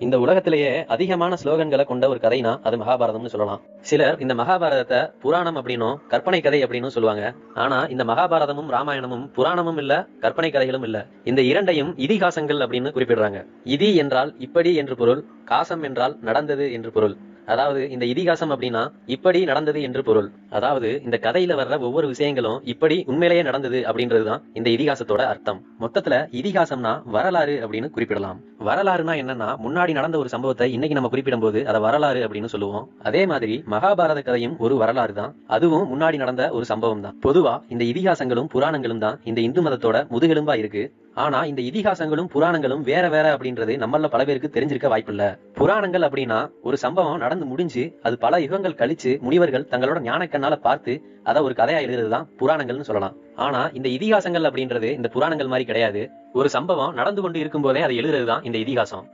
இந்த உலகத்திலேயே அதிகமான ஸ்லோகன்களை கொண்ட ஒரு கதைனா அது மகாபாரதம்னு சொல்லலாம். சிலர் இந்த மகாபாரதத்தை புராணம் அப்படின்னும் கற்பனை கதை அப்படின்னு சொல்லுவாங்க. ஆனா இந்த மகாபாரதமும் ராமாயணமும் புராணமும் இல்ல, கற்பனை கதைகளும் இல்ல. இந்த இரண்டையும் இதிகாசங்கள் அப்படின்னு குறிப்பிடுறாங்க. இதி என்றால் இப்படி என்று பொருள், காசம் என்றால் நடந்தது என்று பொருள். அதாவது இந்த இதிகாசம் அப்படின்னா இப்படி நடந்தது என்று பொருள். அதாவது இந்த கதையில வர்ற ஒவ்வொரு விஷயங்களும் இப்படி உண்மையிலேயே நடந்தது அப்படின்றதுதான் இந்த இதிகாசத்தோட அர்த்தம். மொத்தத்துல இதிகாசம்னா வரலாறு அப்படின்னு குறிப்பிடலாம். வரலாறுனா என்னன்னா முன்னாடி நடந்த ஒரு சம்பவத்தை இன்னைக்கு நம்ம குறிப்பிடும் போது அதை வரலாறு அப்படின்னு சொல்லுவோம். அதே மாதிரி மகாபாரத கதையும் ஒரு வரலாறு தான், அதுவும் முன்னாடி நடந்த ஒரு சம்பவம் தான். பொதுவா இந்த இதிகாசங்களும் புராணங்களும் தான் இந்த இந்து மதத்தோட முதுகெலும்பா இருக்கு. ஆனா இந்த இதிகாசங்களும் புராணங்களும் வேற வேற அப்படின்றது நம்மள பல பேருக்கு தெரிஞ்சிருக்க வாய்ப்பில்ல. புராணங்கள் அப்படின்னா ஒரு சம்பவம் நடந்து முடிஞ்சு அது பல யுகங்கள் கழிச்சு முனிவர்கள் தங்களோட ஞானக்கண்ணால பார்த்து அதை ஒரு கதையா எழுதுறதுதான் புராணங்கள்னு சொல்லலாம். ஆனா இந்த இதிகாசங்கள் அப்படின்றது இந்த புராணங்கள் மாதிரி கிடையாது. ஒரு சம்பவம் நடந்து கொண்டு இருக்கும் போதே அதை எழுதுறதுதான் இந்த இதிகாசம்.